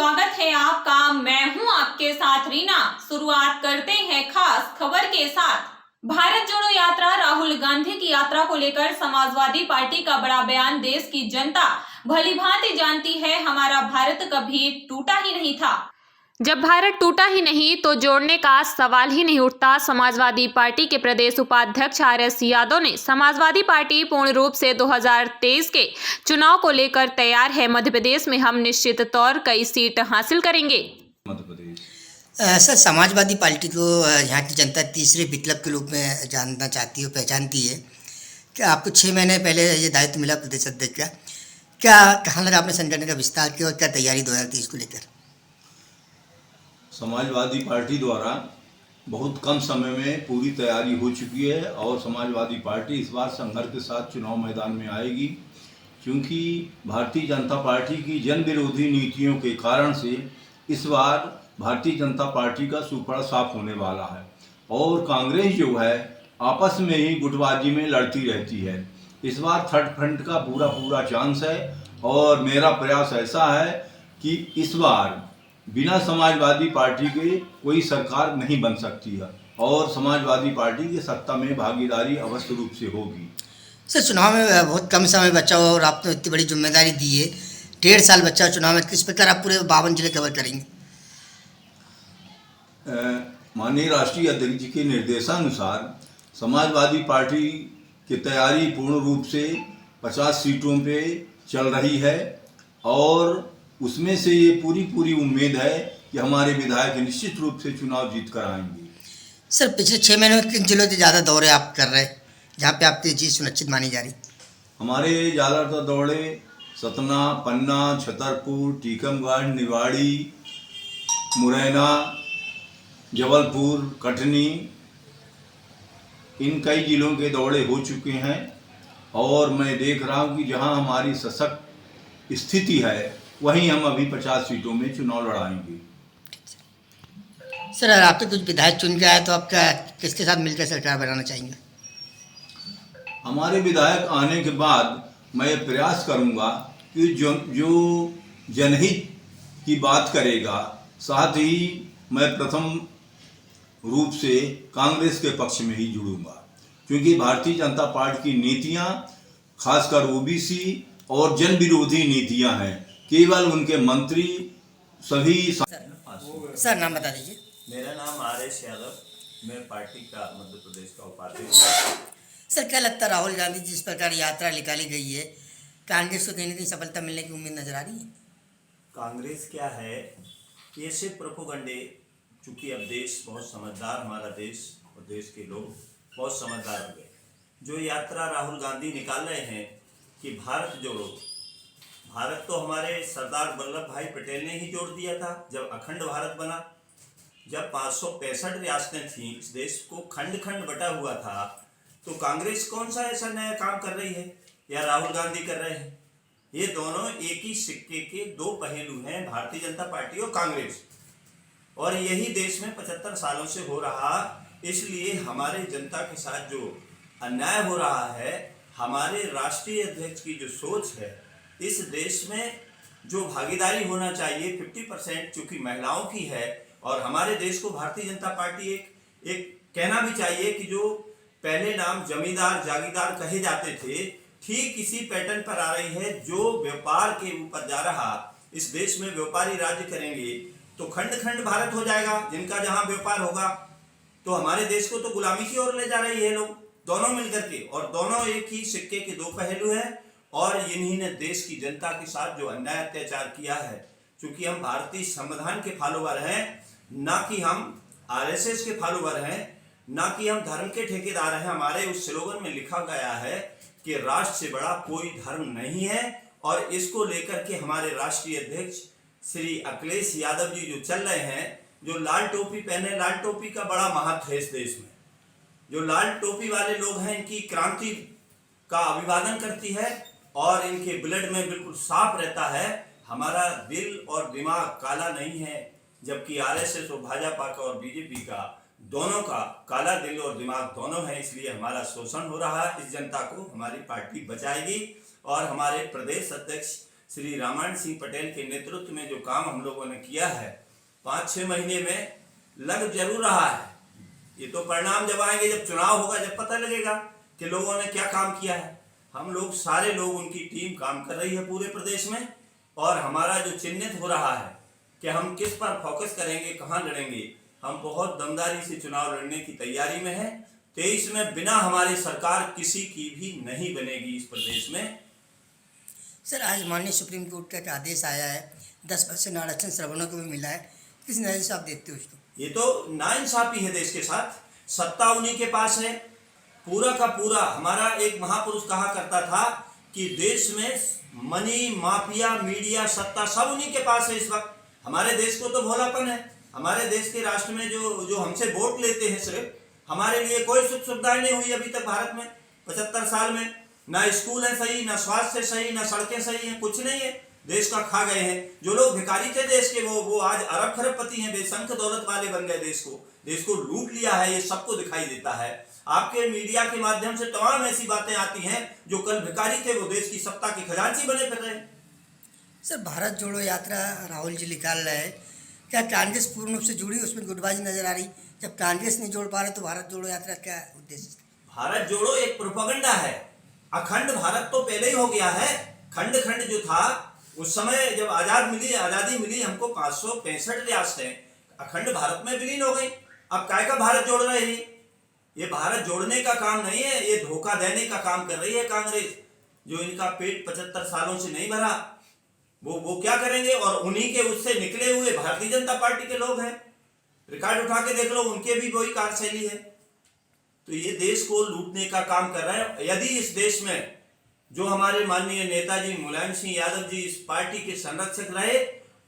स्वागत है आपका। मैं हूं आपके साथ रीना। शुरुआत करते हैं खास खबर के साथ। भारत जोड़ो यात्रा, राहुल गांधी की यात्रा को लेकर समाजवादी पार्टी का बड़ा बयान। देश की जनता भलीभांति जानती है, हमारा भारत कभी टूटा ही नहीं था। जब भारत टूटा ही नहीं तो जोड़ने का सवाल ही नहीं उठता। समाजवादी पार्टी के प्रदेश उपाध्यक्ष RS यादव ने समाजवादी पार्टी पूर्ण रूप से 2023 के चुनाव को लेकर तैयार है। मध्य प्रदेश में हम निश्चित तौर कई सीट हासिल करेंगे। मध्य प्रदेश सर, समाजवादी पार्टी को यहाँ की जनता तीसरे विकल्प के रूप में जानना चाहती है, पहचानती है। क्या आपको 6 महीने पहले ये दायित्व मिला प्रदेश अध्यक्ष का, क्या कहाँ लगा आपने संगठन का विस्तार किया और क्या तैयारी 2023 को लेकर? समाजवादी पार्टी द्वारा बहुत कम समय में पूरी तैयारी हो चुकी है और समाजवादी पार्टी इस बार संघर्ष के साथ चुनाव मैदान में आएगी, क्योंकि भारतीय जनता पार्टी की जन विरोधी नीतियों के कारण से इस बार भारतीय जनता पार्टी का सुपड़ा साफ होने वाला है और कांग्रेस जो है आपस में ही गुटबाजी में लड़ती रहती है। इस बार थर्ड फ्रंट का पूरा चांस है और मेरा प्रयास ऐसा है कि इस बार बिना समाजवादी पार्टी के कोई सरकार नहीं बन सकती है और समाजवादी पार्टी की सत्ता में भागीदारी अवश्य रूप से होगी। सर, चुनाव में बहुत कम समय बचा हो और आपने इतनी बड़ी जिम्मेदारी दी है, 1.5 साल बच्चा चुनाव में, किस प्रकार आप पूरे 52 जिले कवर करेंगे? माननीय राष्ट्रीय अध्यक्ष जी के निर्देशानुसार समाजवादी पार्टी की तैयारी पूर्ण रूप से 50 सीटों पे चल रही है और उसमें से ये पूरी उम्मीद है कि हमारे विधायक निश्चित रूप से चुनाव जीत कर आएंगे। सर, पिछले 6 महीने में किन जिलों से ज़्यादा दौरे आप कर रहे हैं जहाँ पे आपकी जीत सुनिश्चित मानी जा रही? हमारे ज़्यादातर दौरे सतना, पन्ना, छतरपुर, टीकमगढ़, निवाड़ी, मुरैना, जबलपुर, कटनी, इन कई जिलों के दौरे हो चुके हैं और मैं देख रहा हूँ कि जहाँ हमारी सशक्त स्थिति है वहीं हम अभी 50 सीटों में चुनाव लड़ाएंगे। सर, अगर आपके कुछ विधायक चुन के आए तो आप क्या किसके साथ मिलकर सरकार बनाना चाहेंगे? हमारे विधायक आने के बाद मैं प्रयास करूंगा कि जो जनहित की बात करेगा, साथ ही मैं प्रथम रूप से कांग्रेस के पक्ष में ही जुड़ूंगा, क्योंकि भारतीय जनता पार्टी की नीतियां खासकर OBC और जन विरोधी नीतियां हैं। केवल उनके मंत्री सभी सर, नाम बता दीजिए। मेरा नाम RS यादव, मैं पार्टी का मध्य प्रदेश का उपाध्यक्ष। सर, क्या लगता है राहुल गांधी जिस प्रकार यात्रा निकाली गई है, कांग्रेस को कहीं ना कहीं सफलता मिलने की उम्मीद नजर आ रही है? कांग्रेस क्या है, ये सिर्फ प्रोपोगंडे, चूँकि अब देश बहुत समझदार, हमारा देश और देश के लोग बहुत समझदार हो गए। जो यात्रा राहुल गांधी निकाल रहे हैं कि भारत जोड़ो, भारत तो हमारे सरदार वल्लभ भाई पटेल ने ही जोड़ दिया था जब अखंड भारत बना। जब 565 रियासतें थीं, इस देश को खंड खंड बटा हुआ था, तो कांग्रेस कौन सा ऐसा नया काम कर रही है या राहुल गांधी कर रहे हैं? ये दोनों एक ही सिक्के के दो पहलू हैं, भारतीय जनता पार्टी और कांग्रेस, और यही देश में 75 सालों से हो रहा। इसलिए हमारे जनता के साथ जो अन्याय हो रहा है, हमारे राष्ट्रीय अध्यक्ष की जो सोच है, इस देश में जो भागीदारी होना चाहिए 50% चूँकि महिलाओं की है, और हमारे देश को भारतीय जनता पार्टी एक कहना भी चाहिए कि जो पहले नाम जमींदार जागीरदार कहे जाते थे, ठीक इसी पैटर्न पर आ रही है। जो व्यापार के ऊपर जा रहा, इस देश में व्यापारी राज्य करेंगे तो खंड खंड भारत हो जाएगा, जिनका जहाँ व्यापार होगा, तो हमारे देश को तो गुलामी की ओर ले जा रही है लोग, दोनों मिलकर के, और दोनों एक ही सिक्के के दो पहलू हैं। और इन्हीं ने देश की जनता के साथ जो अन्याय अत्याचार किया है, चूंकि हम भारतीय संविधान के फॉलोवर हैं, ना कि हम RSS के फॉलोवर हैं, ना कि हम धर्म के ठेकेदार हैं। हमारे उस स्लोगन में लिखा गया है कि राष्ट्र से बड़ा कोई धर्म नहीं है, और इसको लेकर के हमारे राष्ट्रीय अध्यक्ष श्री अखिलेश यादव जी जो चल रहे हैं, जो लाल टोपी पहने, लाल टोपी का बड़ा महत्व है इस देश में। जो लाल टोपी वाले लोग हैं, इनकी क्रांति का अभिवादन करती है और इनके ब्लड में बिल्कुल साफ रहता है। हमारा दिल और दिमाग काला नहीं है, जबकि RSS और भाजपा का और BJP का दोनों का काला दिल और दिमाग दोनों है। इसलिए हमारा शोषण हो रहा है। इस जनता को हमारी पार्टी बचाएगी और हमारे प्रदेश अध्यक्ष श्री रामायण सिंह पटेल के नेतृत्व में जो काम हम लोगों ने किया है 5-6 महीने में लग जरूर रहा है। ये तो परिणाम जब आएंगे, जब चुनाव होगा, जब पता लगेगा कि लोगों ने क्या काम किया है। हम लोग सारे लोग, उनकी टीम काम कर रही है पूरे प्रदेश में, और हमारा जो चिन्हित हो रहा है कि हम किस पर फोकस करेंगे, कहाँ लड़ेंगे, हम बहुत दमदारी से चुनाव लड़ने की तैयारी में है। 23 में बिना हमारी सरकार किसी की भी नहीं बनेगी इस प्रदेश में। सर, आज माननीय सुप्रीम कोर्ट का एक आदेश आया है, 10% आरक्षण श्रवणों को भी मिला है, किस नजर से आप देखते हो उसको? ये तो नाइंसाफी है देश के साथ। सत्ता उन्हीं के पास है, पूरा का पूरा। हमारा एक महापुरुष कहा करता था कि देश में मनी माफिया, मीडिया, सत्ता सब उन्हीं के पास है इस वक्त। हमारे देश को तो भोलापन है। हमारे देश के राष्ट्र में जो हमसे वोट लेते हैं, सिर्फ हमारे लिए कोई सुख सुविधाएं नहीं हुई अभी तक भारत में 75 साल में। ना स्कूल है सही, ना स्वास्थ्य सही, ना सड़कें सही हैं, कुछ नहीं है। देश का खा गए हैं। जो लोग भिखारी थे देश के, वो आज अरब खरबपति हैं, बेशंख दौलत वाले बन गए। देश को लूट लिया है, ये सबको दिखाई देता है। आपके मीडिया के माध्यम से तमाम ऐसी बातें आती हैं, जो कल भिखारी थे वो देश की सत्ता के खजांची बने फिर रहे। सर, भारत जोड़ो यात्रा राहुल जी निकाल रहे हैं, क्या कांग्रेस पूर्ण रूप से जुड़ी, उसमें गुटबाजी नजर आ रही? जब कांग्रेस नहीं जोड़ पा रहे तो भारत जोड़ो यात्रा क्या उद्देश्य? भारत जोड़ो एक प्रोपेगेंडा है। अखंड भारत तो पहले ही हो गया है। खंड खंड जो था उस समय जब आजादी मिली हमको 565 रियासतें अखंड भारत में विलीन हो गई। अब काय का भारत जोड़ रहे हैं? ये भारत जोड़ने का काम नहीं है, ये धोखा देने का काम कर रही है कांग्रेस। जो इनका पेट 75 सालों से नहीं भरा, वो क्या करेंगे? और उन्हीं के उससे निकले हुए भारतीय जनता पार्टी के लोग हैं। रिकॉर्ड उठा के देख लो, उनके भी वही कार्यशैली है। तो ये देश को लूटने का काम कर रहे हैं। यदि इस देश में जो हमारे माननीय नेताजी मुलायम सिंह यादव जी इस पार्टी के संरक्षक रहे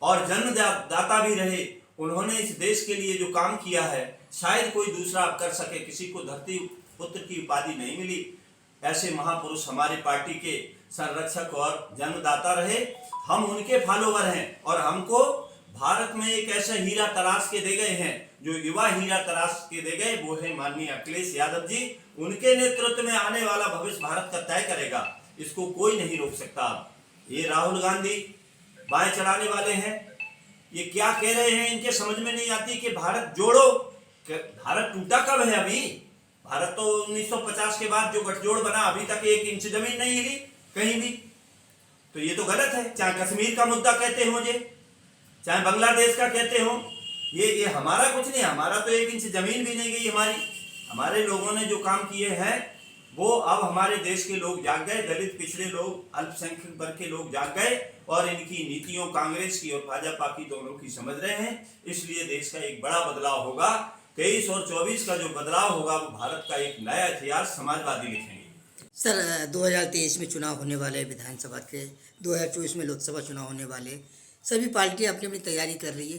और जन्मदाता भी रहे, उन्होंने इस देश के लिए जो काम किया है शायद कोई दूसरा कर सके। किसी को धरती पुत्र की उपाधि नहीं मिली। ऐसे महापुरुष हमारी पार्टी के संरक्षक और जन्मदाता रहे। हम उनके फॉलोवर हैं और हमको भारत में एक ऐसा हीरा तलाश के दे गए हैं, जो युवा हीरा तलाश के दे गए, वो है माननीय अखिलेश यादव जी। उनके नेतृत्व में आने वाला भविष्य भारत का तय करेगा, इसको कोई नहीं रोक सकता। ये राहुल गांधी बाएं चलाने वाले हैं, ये क्या कह रहे हैं इनके समझ में नहीं आती कि भारत जोड़ो। भारत टूटा कब है? अभी भारत तो 1950 के बाद जो गठजोड़ बना, अभी तक 1 इंच जमीन नहीं हिली कहीं भी। तो ये तो गलत है। चाहे कश्मीर का मुद्दा कहते हो, चाहे बांग्लादेश का कहते हो, ये हमारा कुछ नहीं। हमारा तो 1 इंच जमीन भी नहीं गई हमारी। हमारे लोगों ने जो काम किए हैं वो अब हमारे देश के लोग जाग गए। दलित, पिछड़े लोग, अल्पसंख्यक वर्ग के लोग जाग गए और इनकी नीतियों, कांग्रेस की और भाजपा की, दोनों की समझ रहे हैं। इसलिए देश का एक बड़ा बदलाव होगा। 23 और 24 का जो बदलाव होगा वो भारत का एक नया इतिहास समाजवादी लिखेंगे। सर, 2023 में चुनाव होने वाले विधानसभा के, 2024 में लोकसभा चुनाव होने वाले, सभी पार्टियां अपनी अपनी तैयारी कर रही है।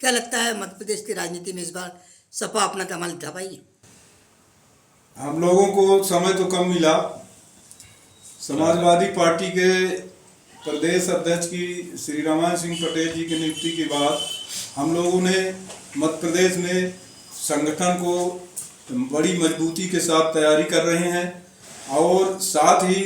क्या लगता है मध्य प्रदेश की राजनीति में इस बार सपा अपना कमाल दिखा पाएगी? हम लोगों को समय तो कम मिला। समाजवादी पार्टी के प्रदेश अध्यक्ष की श्री रामायण सिंह पटेल जी की नियुक्ति के बाद हम लोगों ने मध्य प्रदेश में संगठन को बड़ी मजबूती के साथ तैयारी कर रहे हैं और साथ ही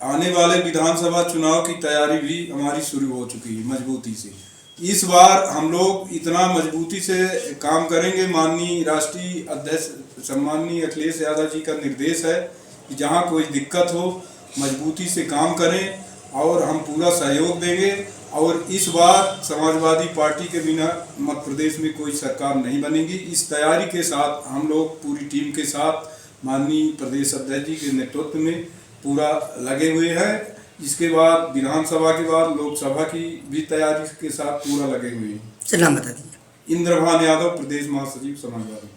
आने वाले विधानसभा चुनाव की तैयारी भी हमारी शुरू हो चुकी है मजबूती से। इस बार हम लोग इतना मजबूती से काम करेंगे। माननीय राष्ट्रीय अध्यक्ष सम्माननीय अखिलेश यादव जी का निर्देश है कि जहां कोई दिक्कत हो मजबूती से काम करें और हम पूरा सहयोग देंगे। और इस बार समाजवादी पार्टी के बिना मध्य प्रदेश में कोई सरकार नहीं बनेगी। इस तैयारी के साथ हम लोग पूरी टीम के साथ माननीय प्रदेश अध्यक्ष जी के नेतृत्व में पूरा लगे हुए हैं। इसके बाद विधानसभा के बाद लोकसभा की भी तैयारी के साथ पूरा लगे हुए हैं। सर, नाम बता दीजिए। इंद्रभान यादव, प्रदेश महासचिव समाजवादी।